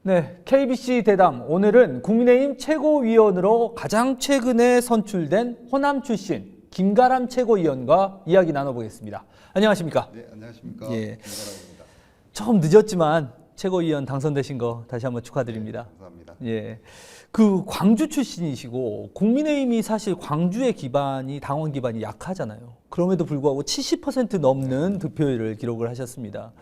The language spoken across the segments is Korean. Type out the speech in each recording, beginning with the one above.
네, KBC 대담. 오늘은 국민의힘 최고위원으로 가장 최근에 선출된 호남 출신 김가람 최고위원과 이야기 나눠보겠습니다. 안녕하십니까? 네, 안녕하십니까. 예. 김가람입니다. 좀 늦었지만 최고위원 당선되신 거 다시 한번 축하드립니다. 네, 감사합니다. 예. 그 광주 출신이시고 국민의힘이 사실 광주의 기반이 당원 기반이 약하잖아요. 그럼에도 불구하고 70% 넘는 득표율을 기록을 하셨습니다.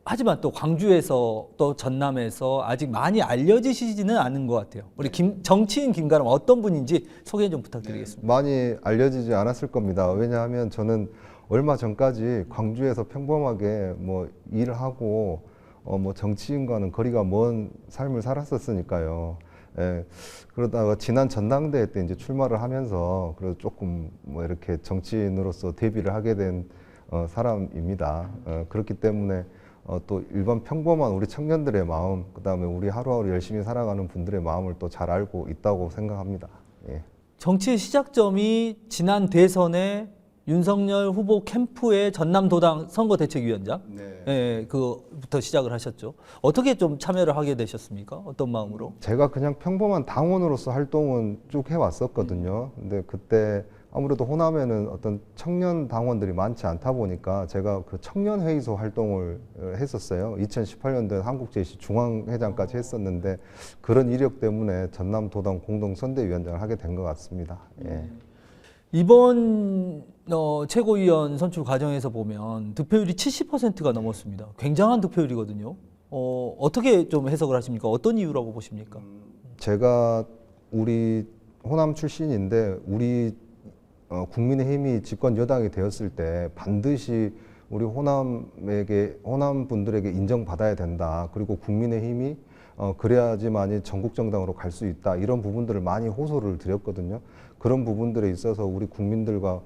하지만 또 광주에서 또 전남에서 아직 많이 알려지시지는 않은 것 같아요. 우리 정치인 김가람 어떤 분인지 소개 좀 부탁드리겠습니다. 많이 알려지지 않았을 겁니다. 왜냐하면 저는 얼마 전까지 광주에서 평범하게 뭐 일을 하고 뭐 정치인과는 거리가 먼 삶을 살았었으니까요. 예, 그러다가 지난 전당대회 때 이제 출마를 하면서 그래도 조금 뭐 이렇게 정치인으로서 데뷔를 하게 된 사람입니다. 그렇기 때문에 또 일반 평범한 우리 청년들의 마음, 그다음에 우리 하루하루 열심히 살아가는 분들의 마음을 또 잘 알고 있다고 생각합니다. 예. 정치의 시작점이 지난 대선에 윤석열 후보 캠프의 전남도당 선거대책위원장, 네. 예, 그부터 시작을 하셨죠. 어떻게 좀 참여를 하게 되셨습니까? 어떤 마음으로? 제가 그냥 평범한 당원으로서 활동은 쭉 해왔었거든요. 근데 그때 아무래도 호남에는 어떤 청년 당원들이 많지 않다 보니까 제가 그 청년회의소 활동을 했었어요. 2018년도에 한국제시 중앙회장까지 했었는데 그런 이력 때문에 전남도당 공동선대위원장을 하게 된 것 같습니다. 예. 이번 최고위원 선출 과정에서 보면 득표율이 70%가 넘었습니다. 굉장한 득표율이거든요. 어떻게 좀 해석을 하십니까? 어떤 이유라고 보십니까? 제가 우리 호남 출신인데 우리 국민의힘이 집권 여당이 되었을 때 반드시 우리 호남 분들에게 인정받아야 된다. 그리고 국민의힘이 그래야지만이 전국 정당으로 갈 수 있다. 이런 부분들을 많이 호소를 드렸거든요. 그런 부분들에 있어서 우리 국민들과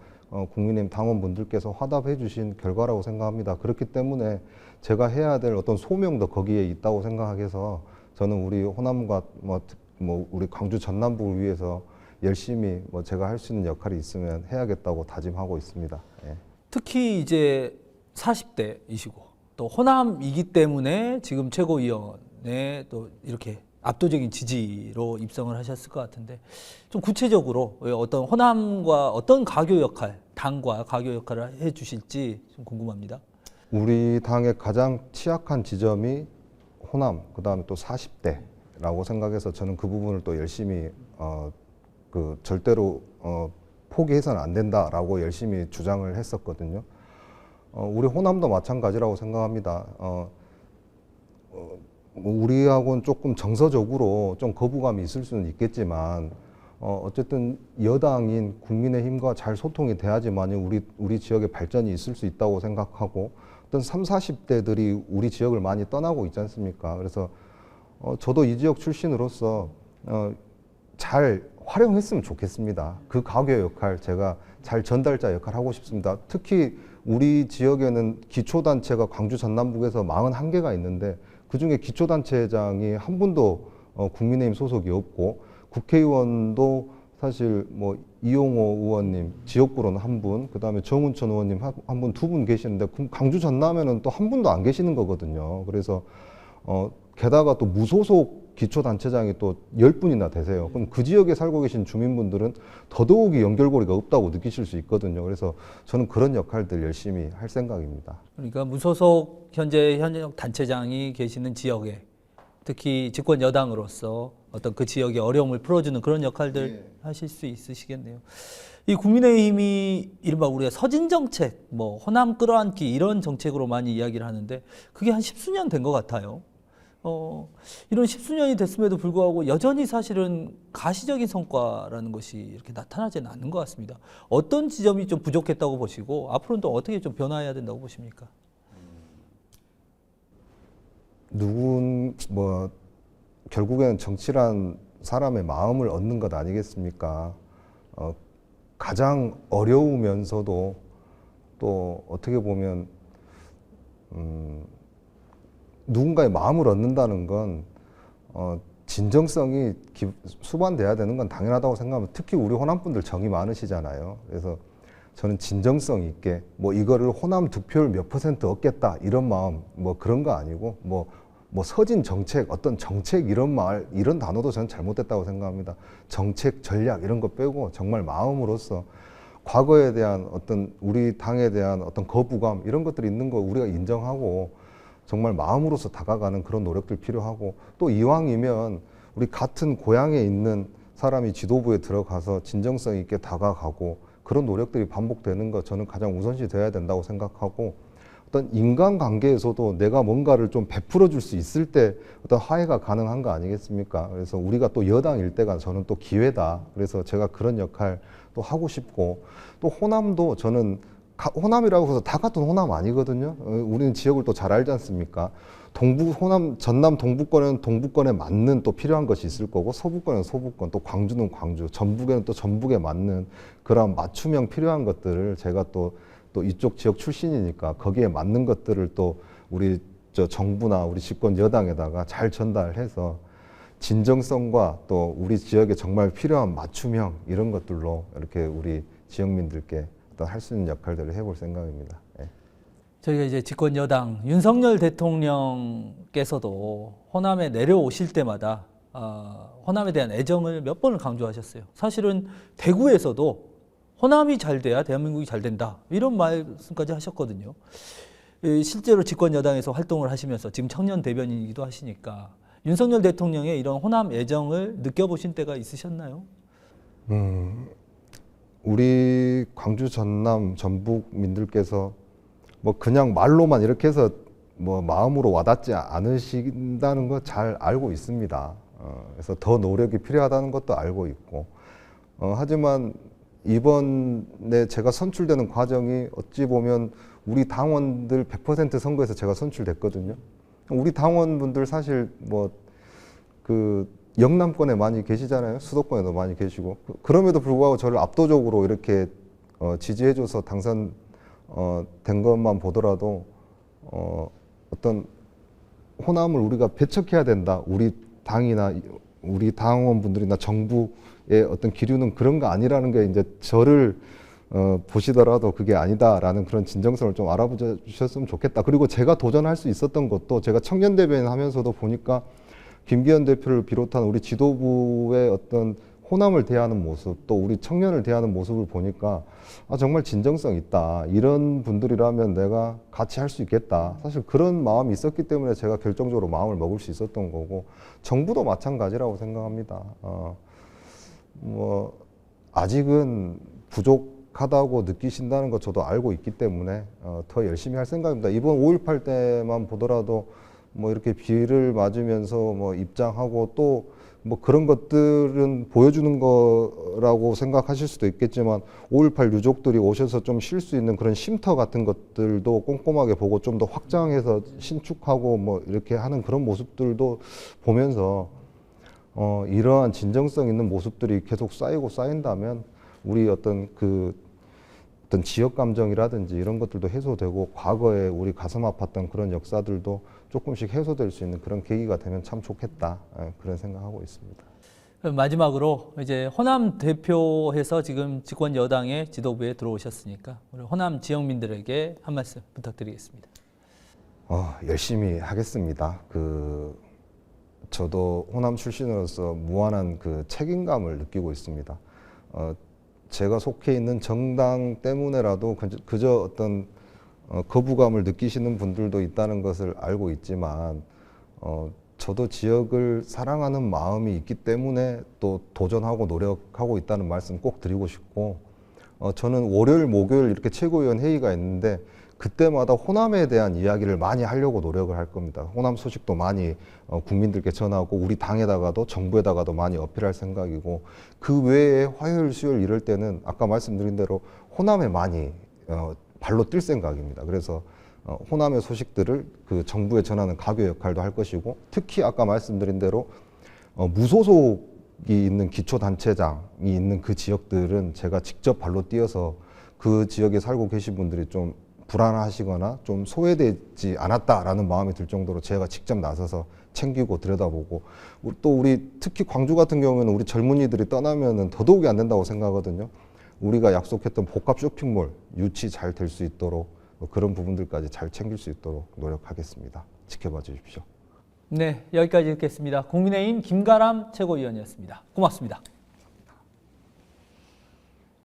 국민의힘 당원분들께서 화답해 주신 결과라고 생각합니다. 그렇기 때문에 제가 해야 될 어떤 소명도 거기에 있다고 생각해서 저는 우리 호남과 뭐 우리 광주 전남북을 위해서 열심히 뭐 제가 할 수 있는 역할이 있으면 해야겠다고 다짐하고 있습니다. 예. 특히 이제 40대이시고 또 호남이기 때문에 지금 최고위원에 또 이렇게 압도적인 지지로 입성을 하셨을 것 같은데 좀 구체적으로 어떤 호남과 어떤 가교 역할, 당과 가교 역할을 해 주실지 좀 궁금합니다. 우리 당의 가장 취약한 지점이 호남, 그다음에 또 40대라고 생각해서 저는 그 부분을 또 열심히 절대로 포기해서는 안 된다라고 열심히 주장을 했었거든요. 우리 호남도 마찬가지라고 생각합니다. 우리하고는 조금 정서적으로 좀 거부감이 있을 수는 있겠지만 어쨌든 여당인 국민의힘과 잘 소통이 돼야지만 우리 지역의 발전이 있을 수 있다고 생각하고 어떤 30, 40대들이 우리 지역을 많이 떠나고 있지 않습니까? 그래서 저도 이 지역 출신으로서 잘 활용했으면 좋겠습니다. 그 가교 역할 제가 잘 전달자 역할 하고 싶습니다. 특히 우리 지역에는 기초단체가 광주 전남북에서 41개가 있는데 그중에 기초단체장이 한 분도 국민의힘 소속이 없고 국회의원도 사실 뭐 이용호 의원님 지역구로는 한 분, 그다음에 정운천 의원님 한 분, 두 분 계시는데 광주 전남에는 또 한 분도 안 계시는 거거든요. 그래서 게다가 또 무소속 기초단체장이 또 10분이나 되세요. 그럼 그 지역에 살고 계신 주민분들은 더더욱이 연결고리가 없다고 느끼실 수 있거든요. 그래서 저는 그런 역할들 열심히 할 생각입니다. 그러니까 무소속 현역 단체장이 계시는 지역에 특히 집권 여당으로서 어떤 그 지역의 어려움을 풀어주는 그런 역할들 하실 수 있으시겠네요. 이 국민의힘이 이른바 우리가 서진 정책, 뭐 호남 끌어안기 이런 정책으로 많이 이야기를 하는데 그게 한 10수년 된 것 같아요. 이런 10수년이 됐음에도 불구하고 여전히 사실은 가시적인 성과라는 것이 이렇게 나타나지는 않는 것 같습니다. 어떤 지점이 좀 부족했다고 보시고 앞으로는 또 어떻게 좀 변화해야 된다고 보십니까? 결국에는 정치란 사람의 마음을 얻는 것 아니겠습니까? 가장 어려우면서도 또 어떻게 보면 누군가의 마음을 얻는다는 건 진정성이 수반돼야 되는 건 당연하다고 생각합니다. 특히 우리 호남분들 정이 많으시잖아요. 그래서 저는 진정성 있게 뭐 이거를 호남 득표율 몇 % 얻겠다 이런 마음 뭐 그런 거 아니고 뭐 뭐 서진 정책, 어떤 정책 이런 단어도 저는 잘못됐다고 생각합니다. 정책, 전략 이런 거 빼고 정말 마음으로서 과거에 대한 어떤 우리 당에 대한 어떤 거부감 이런 것들이 있는 거 우리가 인정하고 정말 마음으로서 다가가는 그런 노력들 필요하고, 또 이왕이면 우리 같은 고향에 있는 사람이 지도부에 들어가서 진정성 있게 다가가고 그런 노력들이 반복되는 거 저는 가장 우선시 돼야 된다고 생각하고, 어떤 인간관계에서도 내가 뭔가를 좀 베풀어 줄 수 있을 때 어떤 화해가 가능한 거 아니겠습니까? 그래서 우리가 또 여당일 때가 저는 또 기회다. 그래서 제가 그런 역할 또 하고 싶고, 또 호남도 저는 호남이라고 해서 다 같은 호남 아니거든요. 우리는 지역을 또 잘 알지 않습니까? 호남, 전남 동부권에는 동부권에 맞는 또 필요한 것이 있을 거고, 서부권에는 서부권, 또 광주는 광주, 전북에는 또 전북에 맞는 그런 맞춤형 필요한 것들을 제가 또 이쪽 지역 출신이니까 거기에 맞는 것들을 또 우리 정부나 우리 집권 여당에다가 잘 전달해서 진정성과 또 우리 지역에 정말 필요한 맞춤형 이런 것들로 이렇게 우리 지역민들께 어떤 할 수 있는 역할들을 해볼 생각입니다. 예. 저희가 이제 집권 여당 윤석열 대통령께서도 호남에 내려오실 때마다 호남에 대한 애정을 몇 번을 강조하셨어요. 사실은 대구에서도 호남이 잘 돼야 대한민국이 잘 된다, 이런 말씀까지 하셨거든요. 실제로 집권 여당에서 활동을 하시면서 지금 청년 대변인이기도 하시니까 윤석열 대통령의 이런 호남 애정을 느껴보신 때가 있으셨나요? 우리 광주, 전남, 전북민들께서 뭐 그냥 말로만 이렇게 해서 뭐 마음으로 와닿지 않으신다는 거 잘 알고 있습니다. 그래서 더 노력이 필요하다는 것도 알고 있고, 하지만 이번에 제가 선출되는 과정이 어찌 보면 우리 당원들 100% 선거에서 제가 선출됐거든요. 우리 당원분들 사실 뭐 그 영남권에 많이 계시잖아요. 수도권에도 많이 계시고. 그럼에도 불구하고 저를 압도적으로 이렇게 지지해줘서 당선된 것만 보더라도 어떤 호남을 우리가 배척해야 된다. 우리 당이나 우리 당원분들이나 정부의 어떤 기류는 그런 거 아니라는 게 이제 저를 보시더라도 그게 아니다라는 그런 진정성을 좀 알아보셨으면 좋겠다. 그리고 제가 도전할 수 있었던 것도 제가 청년 대변인 하면서도 보니까 김기현 대표를 비롯한 우리 지도부의 어떤 호남을 대하는 모습, 또 우리 청년을 대하는 모습을 보니까 정말 진정성 있다. 이런 분들이라면 내가 같이 할 수 있겠다. 사실 그런 마음이 있었기 때문에 제가 결정적으로 마음을 먹을 수 있었던 거고, 정부도 마찬가지라고 생각합니다. 뭐 아직은 부족하다고 느끼신다는 것 저도 알고 있기 때문에 더 열심히 할 생각입니다. 이번 5.18 때만 보더라도 뭐 이렇게 비를 맞으면서 뭐 입장하고 또 뭐 그런 것들은 보여주는 거라고 생각하실 수도 있겠지만, 5.18 유족들이 오셔서 좀 쉴 수 있는 그런 쉼터 같은 것들도 꼼꼼하게 보고 좀 더 확장해서 신축하고 뭐 이렇게 하는 그런 모습들도 보면서 이러한 진정성 있는 모습들이 계속 쌓인다면 우리 어떤 지역 감정이라든지 이런 것들도 해소되고, 과거에 우리 가슴 아팠던 그런 역사들도 조금씩 해소될 수 있는 그런 계기가 되면 참 좋겠다, 그런 생각하고 있습니다. 그럼 마지막으로 이제 호남 대표해서 지금 집권 여당의 지도부에 들어오셨으니까 우리 호남 지역민들에게 한 말씀 부탁드리겠습니다. 열심히 하겠습니다. 저도 호남 출신으로서 무한한 그 책임감을 느끼고 있습니다. 제가 속해 있는 정당 때문에라도 그저 어떤 거부감을 느끼시는 분들도 있다는 것을 알고 있지만, 저도 지역을 사랑하는 마음이 있기 때문에 또 도전하고 노력하고 있다는 말씀 꼭 드리고 싶고, 저는 월요일, 목요일 이렇게 최고위원 회의가 있는데 그때마다 호남에 대한 이야기를 많이 하려고 노력을 할 겁니다. 호남 소식도 많이 국민들께 전하고, 우리 당에다가도 정부에다가도 많이 어필할 생각이고, 그 외에 화요일, 수요일 이럴 때는 아까 말씀드린 대로 호남에 많이 발로 뛸 생각입니다. 그래서 호남의 소식들을 그 정부에 전하는 가교 역할도 할 것이고, 특히 아까 말씀드린 대로 무소속이 있는 기초단체장이 있는 그 지역들은 제가 직접 발로 뛰어서 그 지역에 살고 계신 분들이 좀 불안하시거나 좀 소외되지 않았다라는 마음이 들 정도로 제가 직접 나서서 챙기고 들여다보고, 또 우리 특히 광주 같은 경우에는 우리 젊은이들이 떠나면은 더더욱이 안 된다고 생각하거든요. 우리가 약속했던 복합 쇼핑몰 유치 잘 될 수 있도록 그런 부분들까지 잘 챙길 수 있도록 노력하겠습니다. 지켜봐 주십시오. 네, 여기까지 듣겠습니다. 국민의힘 김가람 최고위원이었습니다. 고맙습니다.